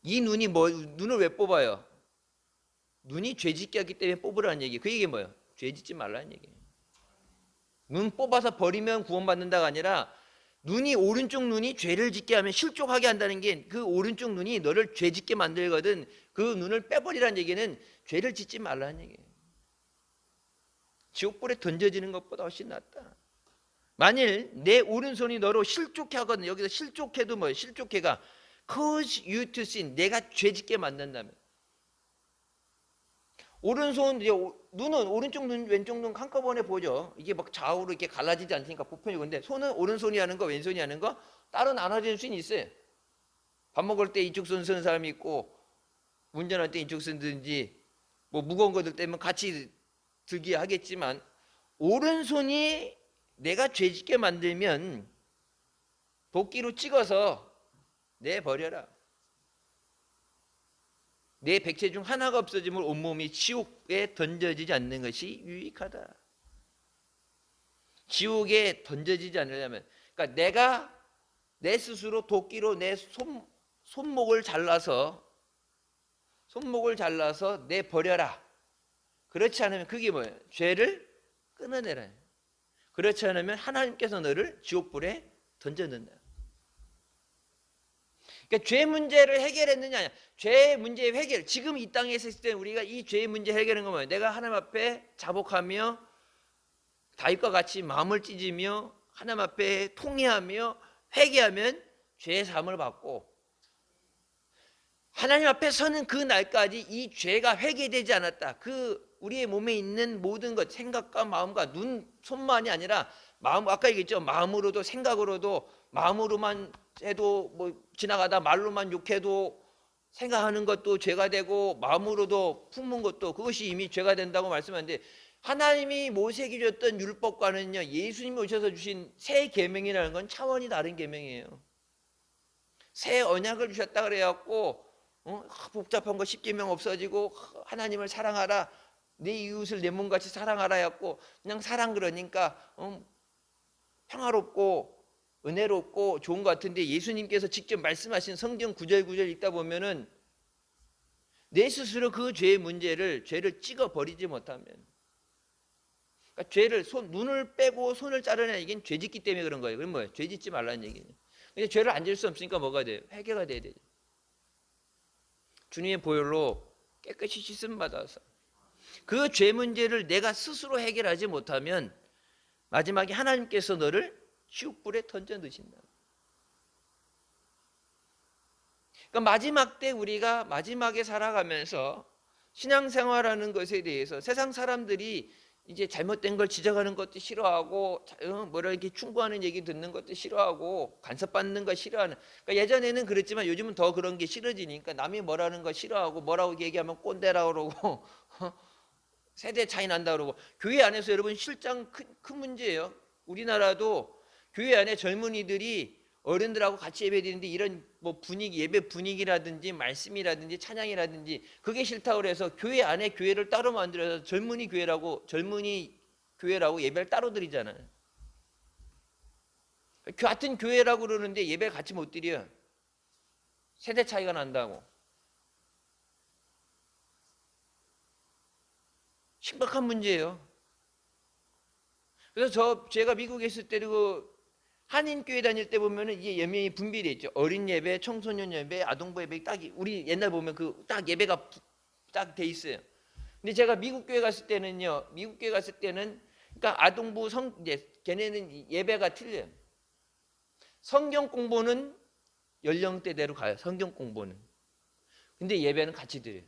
이 눈이 눈을 왜 뽑아요? 눈이 죄짓게 하기 때문에 뽑으라는 얘기예요. 그 얘기 뭐예요? 죄짓지 말라는 얘기예요. 눈 뽑아서 버리면 구원받는다가 아니라 눈이, 오른쪽 눈이 죄를 짓게 하면 실족하게 한다는 게 그 오른쪽 눈이 너를 죄짓게 만들거든. 그 눈을 빼버리라는 얘기는 죄를 짓지 말라는 얘기예요. 지옥불에 던져지는 것보다 훨씬 낫다. 만일 내 오른손이 너로 실족해 하거든. 여기서 실족해도 뭐예요? 실족해가 cause you to sin, 내가 죄짓게 만든다면 오른손 이제 눈은 오른쪽 눈 왼쪽 눈 한꺼번에 보죠. 이게 막 좌우로 이렇게 갈라지지 않으니까 보편이고, 근데 손은 오른손이 하는 거 왼손이 하는 거 따로 나눠질 수는 있어요. 밥 먹을 때 이쪽 손 쓰는 사람이 있고, 운전할 때 이쪽 쓰든지, 뭐 무거운 거들 때문에 같이 들게 하겠지만, 오른손이 내가 죄짓게 만들면 도끼로 찍어서 내버려라. 내 백체 중 하나가 없어지면 온몸이 지옥에 던져지지 않는 것이 유익하다. 지옥에 던져지지 않으려면, 그러니까 내가 내 스스로 도끼로 내 손목을 잘라서 내버려라. 그렇지 않으면 그게 뭐예요? 죄를 끊어내라. 그렇지 않으면 하나님께서 너를 지옥불에 던져넣는다. 그러니까 죄 문제를 해결했느냐, 죄 문제의 해결. 지금 이 땅에 있을 때 우리가 이 죄 문제 해결하는 건 뭐예요? 내가 하나님 앞에 자복하며 다윗과 같이 마음을 찢으며 하나님 앞에 통회하며 회개하면 죄 사함을 받고, 하나님 앞에 서는 그 날까지 이 죄가 회개되지 않았다. 그 우리의 몸에 있는 모든 것, 생각과 마음과 눈, 손만이 아니라 마음, 아까 얘기했죠. 마음으로도 생각으로도, 마음으로만 해도 뭐 지나가다 말로만 욕해도 생각하는 것도 죄가 되고, 마음으로도 품은 것도 그것이 이미 죄가 된다고 말씀하는데, 하나님이 모세에게 줬던 율법과는요, 예수님이 오셔서 주신 새 계명이라는 건 차원이 다른 계명이에요. 새 언약을 주셨다 그래갖고 복잡한 거 10계명 없어지고 하나님을 사랑하라, 내 이웃을 내 몸같이 사랑하라 해갖고 그냥 사랑 그러니까 평화롭고 은혜롭고 좋은 것 같은데, 예수님께서 직접 말씀하신 성경 구절 읽다 보면은 내 스스로 그 죄의 문제를, 죄를 찍어 버리지 못하면, 그러니까 죄를 눈을 빼고 손을 자르냐, 이게 죄 짓기 때문에 그런 거예요. 그럼 뭐예요? 죄 짓지 말라는 얘기예요. 근데 죄를 안 질 수 없으니까 뭐가 돼요? 회개가 돼야 되죠. 주님의 보혈로 깨끗이 씻음 받아서 그 죄 문제를 내가 스스로 해결하지 못하면 마지막에 하나님께서 너를 지옥불에 던져 넣으신다. 그러니까 마지막 때 우리가 마지막에 살아가면서 신앙생활하는 것에 대해서 세상 사람들이 이제 잘못된 걸 지적하는 것도 싫어하고, 뭐라 이렇게 충고하는 얘기 듣는 것도 싫어하고, 간섭받는 거 싫어하는. 그러니까 예전에는 그랬지만 요즘은 더 그런 게 싫어지니까 남이 뭐라는 거 싫어하고, 뭐라고 얘기하면 꼰대라 그러고 세대 차이 난다 그러고. 교회 안에서 여러분 실장 큰 문제예요. 우리나라도 교회 안에 젊은이들이 어른들하고 같이 예배드리는데 이런 뭐 분위기, 예배 분위기라든지 말씀이라든지 찬양이라든지 그게 싫다고 그래서 교회 안에 교회를 따로 만들어서 젊은이 교회라고 예배를 따로 드리잖아요. 같은 교회라고 그러는데 예배 같이 못 드려요. 세대 차이가 난다고. 심각한 문제예요. 그래서 제가 미국에 있을 때도 한인교회 다닐 때 보면은 이게 예명이 분비돼 있죠. 어린 예배, 청소년 예배, 아동부 예배, 딱 우리 옛날 보면 그 딱 예배가 딱 돼 있어요. 근데 제가 미국 교회 갔을 때는요, 그러니까 아동부 이제 걔네는 예배가 틀려요. 성경 공부는 연령대대로 가요. 성경 공부는. 근데 예배는 같이 드려요.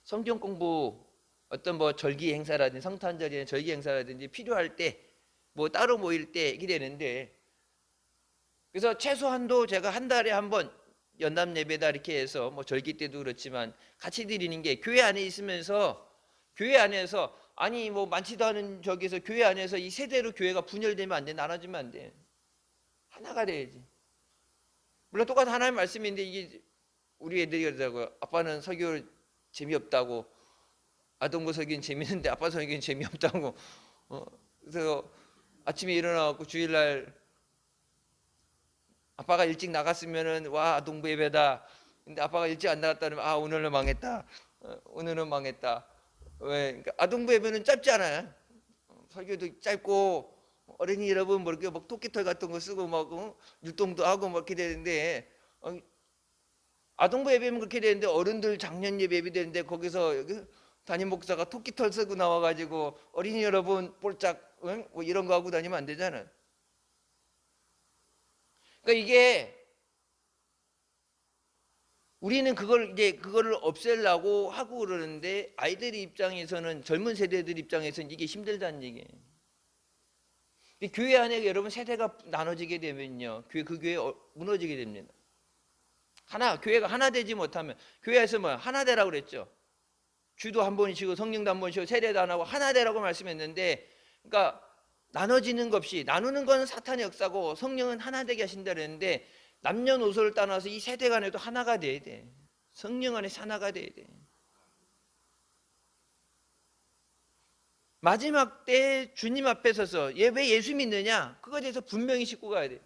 성경 공부 어떤 뭐 절기 행사라든지 성탄절이나 절기 행사라든지 필요할 때 뭐 따로 모일 때 이렇게 되는데, 그래서 최소한도 제가 한 달에 한 번 연담 예배다 이렇게 해서 뭐 절기 때도 그렇지만 같이 드리는 게, 교회 안에 있으면서 교회 안에서 아니 뭐 많지도 않은 저기서 교회 안에서 이 세대로 교회가 분열되면 안 돼. 나눠지면 안 돼. 하나가 돼야지. 물론 똑같은 하나님 말씀인데 이게 우리 애들이 그러더라고요. 아빠는 설교 재미없다고, 아동부 설교는 재미있는데 아빠 설교는 재미없다고. 그래서 아침에 일어나갖고 주일날 아빠가 일찍 나갔으면은 와 아동부 예배다. 근데 아빠가 일찍 안 나갔다면 아 오늘은 망했다. 오늘은 망했다. 왜? 그러니까 아동부 예배는 짧잖아요. 설교도 짧고 어린이 여러분 뭐 이렇게 막 토끼털 같은 거 쓰고 막 율동도 하고 막 이렇게 되는데, 아동부 예배면 그렇게 되는데 어른들 작년 예배 되는데 거기서 여기 담임 목사가 토끼털 쓰고 나와가지고 어린이 여러분 볼짝 뭐 이런 거 하고 다니면 안 되잖아요. 그러니까 이게 우리는 그거를 없애려고 하고 그러는데 아이들 입장에서는 젊은 세대들 입장에서는 이게 힘들다는 얘기예요. 근데 교회 안에 여러분 세대가 나눠지게 되면요, 그 교회 무너지게 됩니다. 교회가 하나 되지 못하면 교회에서 뭐 하나 되라고 그랬죠. 주도 한 번이시고 성령도 한 번이시고 세례도 안 하고 하나 되라고 말씀했는데, 그러니까 나눠지는 것 없이, 나누는 건 사탄의 역사고 성령은 하나 되게 하신다 그랬는데 남녀노소를 떠나서 이 세대 간에도 하나가 돼야 돼. 성령 안에서 하나가 돼야 돼. 마지막 때 주님 앞에 서서 왜 예수 믿느냐? 그거에 대해서 분명히 짚고 가야 돼.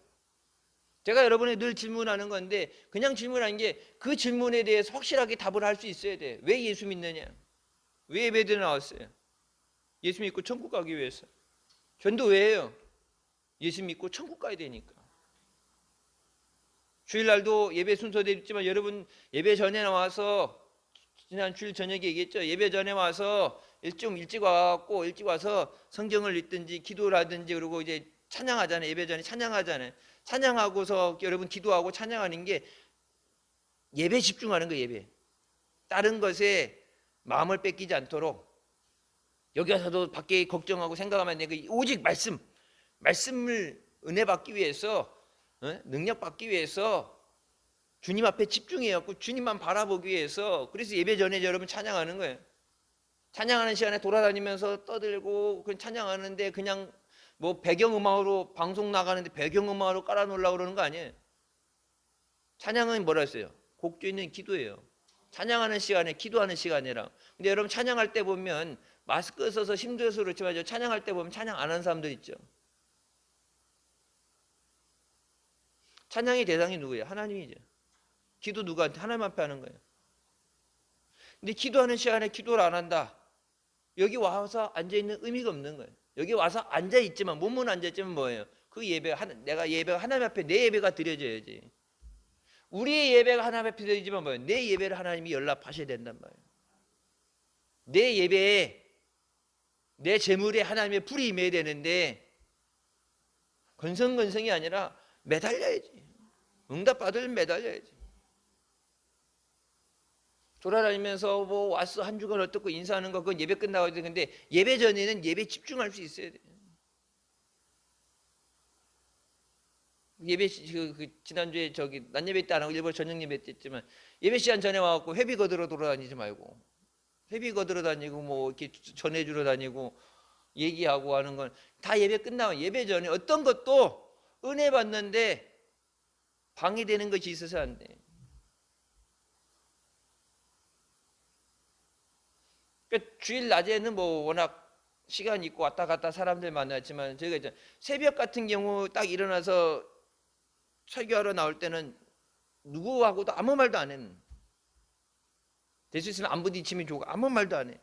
제가 여러분에 늘 질문하는 건데 그냥 질문하는 게 그 질문에 대해서 확실하게 답을 할 수 있어야 돼. 왜 예수 믿느냐? 왜 예배드려 나왔어요? 예수 믿고 천국 가기 위해서. 전도 왜 해요? 예수 믿고 천국 가야 되니까. 주일날도 예배 순서대로 있지만 여러분 예배 전에 나와서, 지난 주일 저녁에 얘기했죠. 예배 전에 와서 일찍 와갖고 일찍 와서 성경을 읽든지 기도를 하든지, 그리고 이제 찬양하잖아요. 예배 전에 찬양하잖아요. 찬양하고서 여러분 기도하고 찬양하는 게 예배 집중하는 거예요. 예배. 다른 것에 마음을 뺏기지 않도록 여기 와서도 밖에 걱정하고 생각하면 안 되고 오직 말씀을 은혜 받기 위해서, 능력 받기 위해서 주님 앞에 집중해갖고 주님만 바라보기 위해서, 그래서 예배 전에 여러분 찬양하는 거예요. 찬양하는 시간에 돌아다니면서 떠들고 그냥 찬양하는데 그냥 뭐 배경음악으로 방송 나가는데 배경음악으로 깔아놓으려고 그러는 거 아니에요. 찬양은 뭐라 했어요? 곡조 있는 기도예요. 찬양하는 시간에 기도하는 시간이라. 근데 여러분 찬양할 때 보면 마스크 써서 힘들어서 그렇지만 찬양할 때 보면 찬양 안 하는 사람들 있죠. 찬양의 대상이 누구예요? 하나님이죠. 기도 누구한테? 하나님 앞에 하는 거예요. 근데 기도하는 시간에 기도를 안 한다. 여기 와서 앉아있는 의미가 없는 거예요. 여기 와서 앉아있지만, 몸은 앉아있지만 뭐예요? 그 내가 예배가 하나님 앞에 내 예배가 드려져야지. 우리의 예배가 하나님 앞에 드려지만 뭐예요? 내 예배를 하나님이 연락하셔야 된단 말이에요. 내 예배에, 내 재물에 하나님의 불이 임해야 되는데 건성건성이 아니라 매달려야지. 응답받으면 매달려야지. 돌아다니면서 뭐 왔어 한 주간 어떻고 인사하는 거 그건 예배 끝나고 되는데 예배 전에는 예배 집중할 수 있어야 돼. 예배 지난주에 낮 예배 때 안 하고 일본 저녁 예배 때 했지만 예배 시간 전에 와갖고 회비 거들어 돌아다니지 말고, 회비 거들어 다니고 뭐 이렇게 전해주러 다니고 얘기하고 하는 건 다 예배 끝나고, 예배 전에 어떤 것도 은혜 받는데 방해되는 것이 있어서 안 돼. 주일 낮에는 뭐 워낙 시간이 있고 왔다 갔다 사람들 만났지만, 저희가 이제 새벽 같은 경우 딱 일어나서 설교하러 나올 때는 누구하고도 아무 말도 안 해. 될 수 있으면 안 부딪히면 좋고 아무 말도 안 해.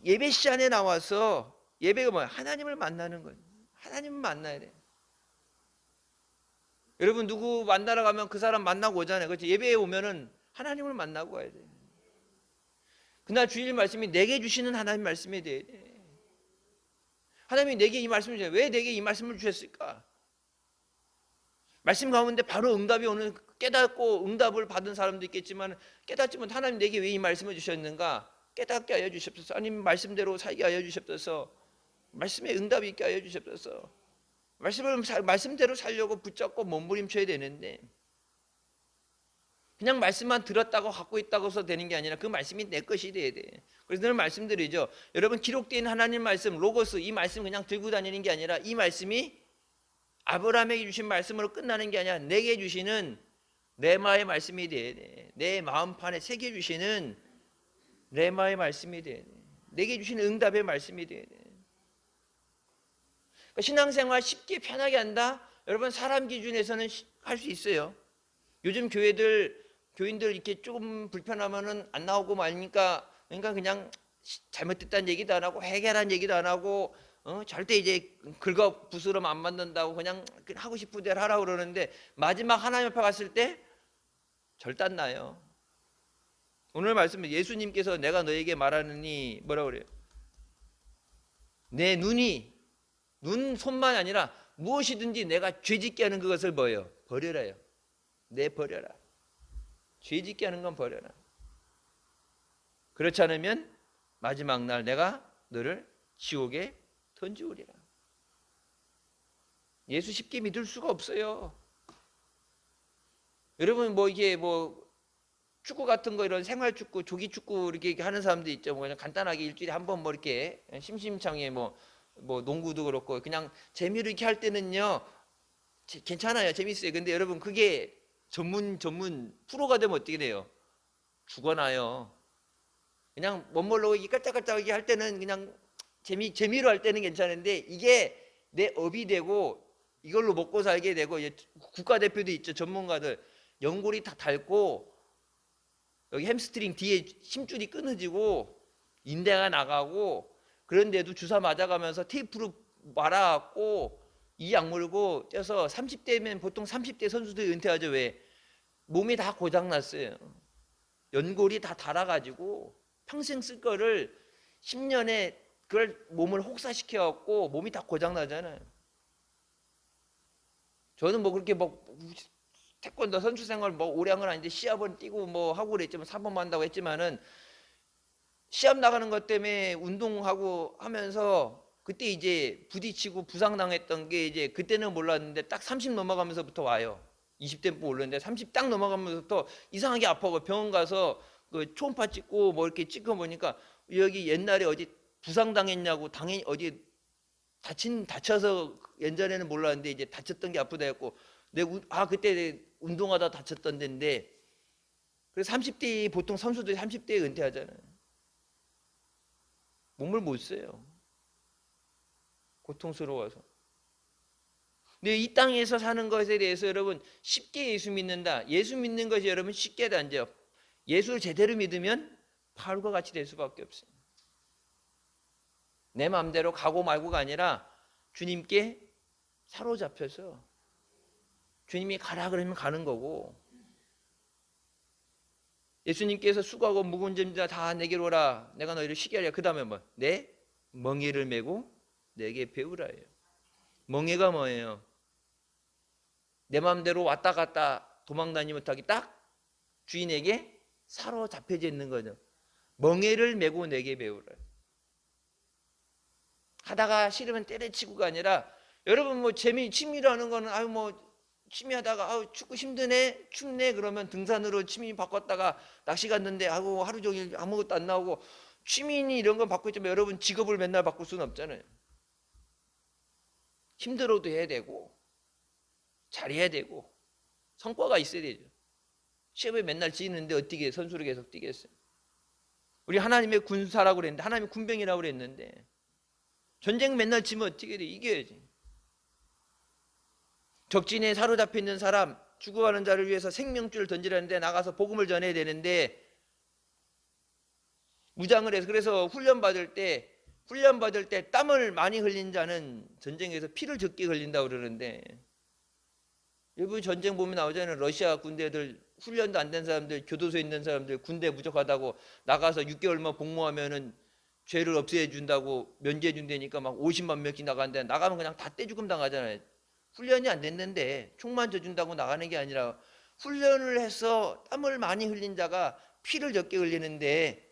예배 시간에 나와서 예배가 뭐야? 하나님을 만나는 거예요. 하나님을 만나야 돼. 여러분 누구 만나러 가면 그 사람 만나고 오잖아요. 그렇죠? 예배에 오면은 하나님을 만나고 가야 돼. 그날 주일 말씀이 내게 주시는 하나님 말씀이 돼야 돼. 하나님이 내게 이 말씀을 주세요. 왜 내게 이 말씀을 주셨을까? 말씀 가운데 바로 응답이 오는, 깨닫고 응답을 받은 사람도 있겠지만 깨닫지 못 하나님 내게 왜 이 말씀을 주셨는가? 깨닫게 하여 주시옵소서. 하나님 말씀대로 살게 하여 주시옵소서. 말씀에 응답이 있게 하여 주시옵소서. 말씀대로 살려고 붙잡고 몸부림쳐야 되는데 그냥 말씀만 들었다고 갖고 있다고 해서 되는 게 아니라 그 말씀이 내 것이 돼야 돼. 그래서 늘 말씀드리죠. 여러분 기록된 하나님 말씀 로고스, 이 말씀 그냥 들고 다니는 게 아니라 이 말씀이 아브라함에게 주신 말씀으로 끝나는 게 아니라 내게 주시는 레마의 말씀이 돼야 돼. 내 마음판에 새겨주시는 레마의 말씀이 돼야 돼. 내게 주시는 응답의 말씀이 돼야 돼. 그러니까 신앙생활 쉽게 편하게 한다? 여러분 사람 기준에서는 할 수 있어요. 요즘 교인들 이렇게 조금 불편하면은 안 나오고 말니까, 그러니까 그냥 잘못됐다는 얘기도 안 하고 해결한 얘기도 안 하고 절대 이제 긁어 부스럼 안 만든다고 그냥 하고 싶은 대로 하라고 그러는데 마지막 하나님 앞에 갔을 때 절대 안 나요. 오늘 말씀은 예수님께서 내가 너에게 말하느니 뭐라고 그래요? 내 눈이, 손만이 아니라 무엇이든지 내가 죄짓게 하는 그것을 뭐예요? 버려라요. 내버려라. 죄짓게 하는 건 버려라. 그렇지 않으면 마지막 날 내가 너를 지옥에 던지우리라. 예수 쉽게 믿을 수가 없어요. 여러분 뭐 이게 뭐 축구 같은 거 이런 생활축구, 조기축구 이렇게 하는 사람도 있죠. 뭐 그냥 간단하게 일주일에 한 번 뭐 이렇게 심심창에 뭐 농구도 그렇고 그냥 재미로 이렇게 할 때는요 괜찮아요. 재밌어요. 근데 여러분 그게 전문 프로가 되면 어떻게 돼요? 죽어나요. 그냥 멋모르고 깔짝깔짝하게 할 때는 그냥 재미로 할 때는 괜찮은데 이게 내 업이 되고 이걸로 먹고 살게 되고 국가대표도 있죠. 전문가들 연골이 다 닳고 여기 햄스트링 뒤에 힘줄이 끊어지고 인대가 나가고 그런데도 주사 맞아가면서 테이프로 말아갖고 이 약물고 쪄서 30대면 보통 30대 선수들이 은퇴하죠. 왜? 몸이 다 고장났어요. 연골이 다 닳아가지고 평생 쓸 거를 10년에 그걸 몸을 혹사시켜갖고 몸이 다 고장나잖아요. 저는 뭐 그렇게 뭐 태권도 선수 생활 뭐 오래 한 건 아닌데 시합은 뛰고 뭐 하고 그랬지만 사범 한다고 했지만은 시합 나가는 것 때문에 운동하고 하면서 그때 이제 부딪히고 부상당했던 게 이제 그때는 몰랐는데 딱 30 넘어가면서부터 와요. 20대 올랐는데 30 딱 넘어가면서부터 이상하게 아파고 병원 가서 그 초음파 찍고 뭐 이렇게 찍어 보니까 여기 옛날에 어디 부상당했냐고 당연히 어디 다쳐서 예전에는 몰랐는데 이제 다쳤던 게 아프다 했고 그때 운동하다 다쳤던 데인데 그래서 30대 보통 선수들이 30대에 은퇴하잖아요. 몸을 못 써요. 고통스러워서. 근데 이 땅에서 사는 것에 대해서 여러분 쉽게 예수 믿는다. 예수 믿는 것이 여러분 쉽게 단죠. 예수를 제대로 믿으면 바울과 같이 될 수밖에 없어요. 내 마음대로 가고 말고가 아니라 주님께 사로잡혀서 주님이 가라 그러면 가는 거고 예수님께서 수고하고 무거운 짐자 다 내게로 오라 내가 너희를 쉬게 하리라. 그 다음에 뭐? 내 멍에를 메고 내게 배우라예요. 멍에가 뭐예요? 내 마음대로 왔다 갔다 도망다니 못하기 딱 주인에게 사로잡혀져 있는 거죠. 멍에를 메고 내게 배우라. 하다가 싫으면 때려치고가 아니라 여러분 뭐 취미로 하는 거는 아유 뭐 취미하다가 아우 축구 힘드네 춥네 그러면 등산으로 취미 바꿨다가 낚시 갔는데 아우 하루 종일 아무것도 안 나오고 취미니 이런 건 바꾸지만 여러분 직업을 맨날 바꿀 수는 없잖아요. 힘들어도 해야 되고 잘해야 되고 성과가 있어야 되죠. 시험에 맨날 지는데 어떻게 선수를 계속 뛰겠어요? 우리 하나님의 군사라고 그랬는데 하나님의 군병이라고 그랬는데 전쟁 맨날 지면 어떻게 돼? 이겨야지. 적진에 사로잡혀 있는 사람 죽어가는 자를 위해서 생명줄을 던지라는데 나가서 복음을 전해야 되는데 무장을 해서 그래서 훈련 받을 때 땀을 많이 흘린 자는 전쟁에서 피를 적게 흘린다고 그러는데 일부 전쟁 보면 나오잖아요. 러시아 군대들 훈련도 안 된 사람들 교도소에 있는 사람들 군대 부족하다고 나가서 6개월만 복무하면은 죄를 없애 준다고 면제해 준다니까 막 50만 명씩 나가는데 나가면 그냥 다 떼죽음 당하잖아요. 훈련이 안 됐는데 총만 져준다고 나가는 게 아니라 훈련을 해서 땀을 많이 흘린 자가 피를 적게 흘리는데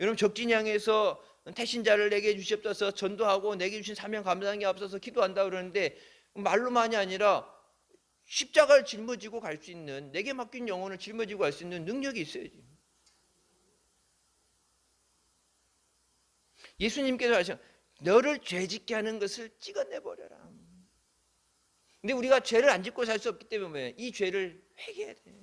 여러분 적진이 향해서 태신자를 내게 주시옵소서 전도하고 내게 주신 사명 감사한 게 앞서서 기도한다 그러는데 말로만이 아니라 십자가를 짊어지고 갈 수 있는 내게 맡긴 영혼을 짊어지고 갈 수 있는 능력이 있어야지. 예수님께서 하셔 너를 죄짓게 하는 것을 찍어내버려라. 근데 우리가 죄를 안 짓고 살 수 없기 때문에 이 죄를 회개해야 돼.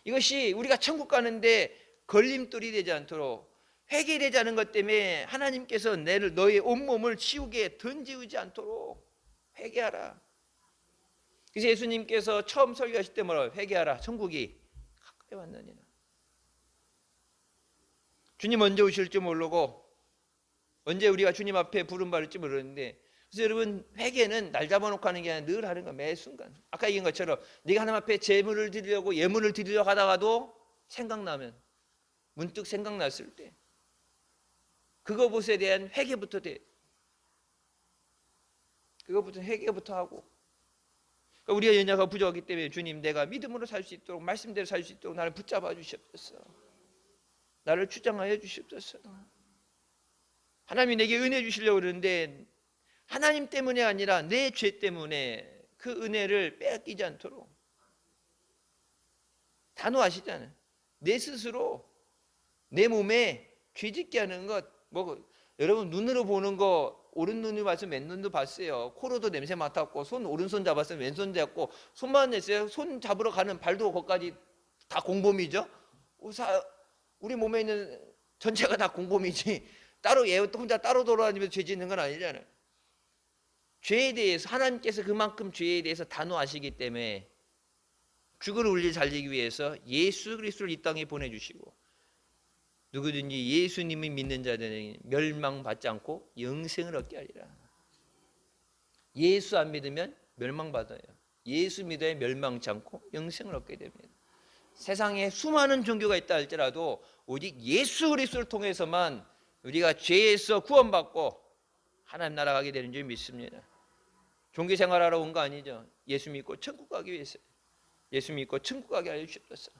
이것이 우리가 천국 가는데 걸림돌이 되지 않도록 회개되지 않은 것 때문에 하나님께서 너의 온몸을 지옥에 던지우지 않도록 회개하라. 그래서 예수님께서 처음 설교하실 때 뭐라고 회개하라 천국이 가까이 왔느니라. 주님 언제 오실 줄 모르고 언제 우리가 주님 앞에 부름받을지 모르는데 그래서 여러분 회개는 날 잡아놓고 하는 게 아니라 늘 하는 거야. 매 순간 아까 얘기한 것처럼 네가 하나님 앞에 제물을 드리려고 예물을 드리려고 하다가도 생각나면 문득 생각났을 때 그것에 대한 회개부터 돼. 그것부터 회개부터 하고. 그러니까 우리가 연약하고 부족하기 때문에 주님, 내가 믿음으로 살 수 있도록, 말씀대로 살 수 있도록 나를 붙잡아 주시옵소서. 나를 주장하여 주시옵소서. 하나님이 내게 은혜 주시려고 그러는데 하나님 때문이 아니라 내 죄 때문에 그 은혜를 빼앗기지 않도록 단호하시잖아요. 내 스스로 내 몸에 죄짓게 하는 것, 여러분 눈으로 보는 거 오른 눈이 봐서 맨눈도 봤어요. 코로도 냄새 맡았고, 손 오른손 잡았으면 왼손 잡고, 손만 냈어요. 손 잡으러 가는 발도 거기까지 다 공범이죠. 우리 몸에 있는 전체가 다 공범이지 따로 얘 혼자 따로 돌아다니면서 죄 짓는 건 아니잖아요. 죄에 대해서 하나님께서 그만큼 죄에 대해서 단호하시기 때문에 죽을 우리를 살리기 위해서 예수 그리스도를 이 땅에 보내주시고, 누구든지 예수님을 믿는 자들은 멸망받지 않고 영생을 얻게 하리라. 예수 안 믿으면 멸망받아요. 예수 믿어야 멸망치 않고 영생을 얻게 됩니다. 세상에 수많은 종교가 있다 할지라도 오직 예수 그리스도를 통해서만 우리가 죄에서 구원받고 하나님 나라 가게 되는 줄 믿습니다. 종교 생활하러 온 거 아니죠. 예수 믿고 천국 가기 위해서. 예수 믿고 천국 가게 하여 주시옵소서.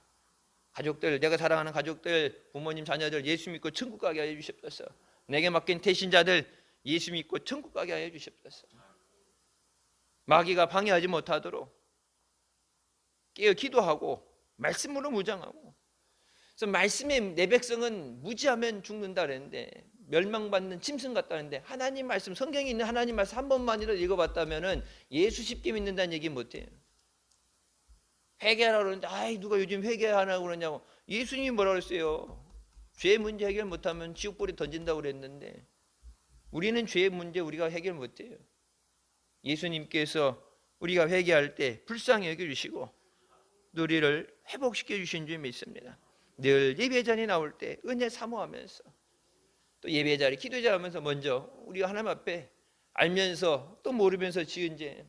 가족들, 내가 사랑하는 가족들, 부모님, 자녀들 예수 믿고 천국 가게 하여 주시옵소서. 내게 맡긴 태신자들 예수 믿고 천국 가게 하여 주시옵소서. 마귀가 방해하지 못하도록 깨어 기도하고 말씀으로 무장하고. 그래서 말씀에 내 백성은 무지하면 죽는다 그랬는데, 멸망받는 짐승 같다는데, 하나님 말씀, 성경에 있는 하나님 말씀 한 번만이라도 읽어봤다면은 예수 쉽게 믿는다는 얘기 못해요. 회개하라고 그러는데, 누가 요즘 회개하라고 그러냐고. 예수님이 뭐라고 그랬어요? 죄 문제 해결 못하면 지옥불에 던진다고 그랬는데, 우리는 죄의 문제 우리가 해결 못해요. 예수님께서 우리가 회개할 때 불쌍히 여겨주시고 우리를 회복시켜 주신 줄 믿습니다. 늘 예배 자리에 나올 때 은혜 사모하면서, 또 예배 자리 기도 자리하면서 먼저 우리가 하나님 앞에 알면서 또 모르면서 지은 죄,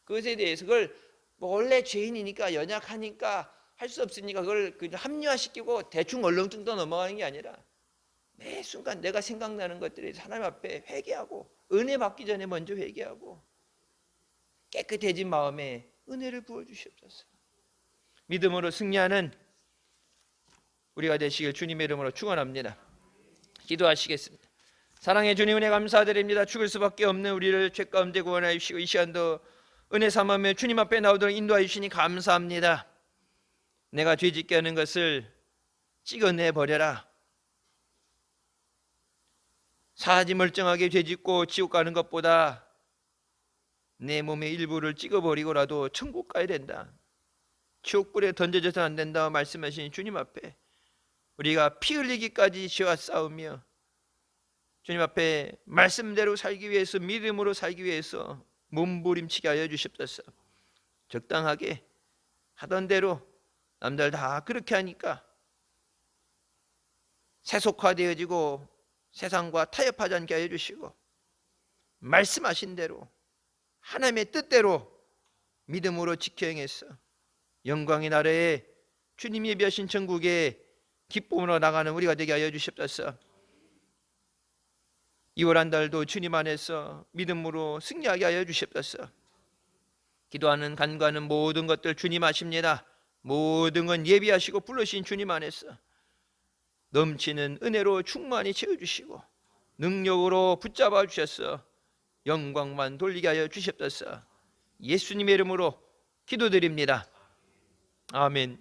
그것에 대해서 그걸 원래 죄인이니까 연약하니까 할 수 없으니까 그걸 합리화시키고 대충 얼렁뚱 떠 넘어가는 게 아니라 매 순간 내가 생각나는 것들에 하나님 앞에 회개하고, 은혜 받기 전에 먼저 회개하고 깨끗해진 마음에 은혜를 부어주시옵소서. 믿음으로 승리하는 우리가 되시길 주님의 이름으로 축원합니다. 기도하시겠습니다. 사랑의 주님, 은혜 감사드립니다. 죽을 수밖에 없는 우리를 죄 가운데 구원하여 주시고 이 시간도 은혜 삼으며 주님 앞에 나오도록 인도하여 주시니 감사합니다. 내가 죄짓게 하는 것을 찍어내 버려라. 사지 멀쩡하게 죄짓고 지옥 가는 것보다 내 몸의 일부를 찍어버리고라도 천국 가야 된다, 지옥불에 던져져서는 안 된다 말씀하신 주님 앞에 우리가 피 흘리기까지 죄와 싸우며 주님 앞에 말씀대로 살기 위해서, 믿음으로 살기 위해서 몸부림치게 하여 주시옵소서. 적당하게 하던 대로 남들 다 그렇게 하니까 세속화되어지고 세상과 타협하지 않게 하여 주시고, 말씀하신 대로 하나님의 뜻대로 믿음으로 지켜 행해서 영광의 나라에 주님이 예비하신 천국에 기쁨으로 나가는 우리가 되게 하여 주시옵소서. 2월 한 달도 주님 안에서 믿음으로 승리하게 하여 주시옵소서. 기도하는 간구하는 모든 것들 주님 아십니다. 모든 건 예비하시고 불러주신 주님 안에서 넘치는 은혜로 충만히 채워주시고 능력으로 붙잡아 주셔서 영광만 돌리게 하여 주시옵소서. 예수님의 이름으로 기도드립니다. 아멘.